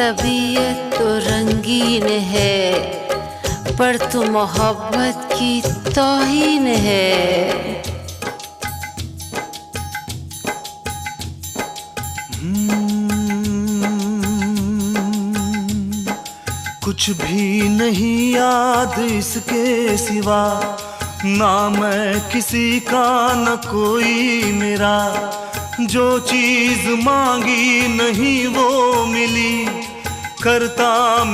तबीयत तो रंगीन है, पर तू मोहब्बत की तौहीन है। कुछ भी नहीं याद इसके सिवा, ना मैं किसी का न कोई मेरा। जो चीज मांगी नहीं वो मिली, करता मैं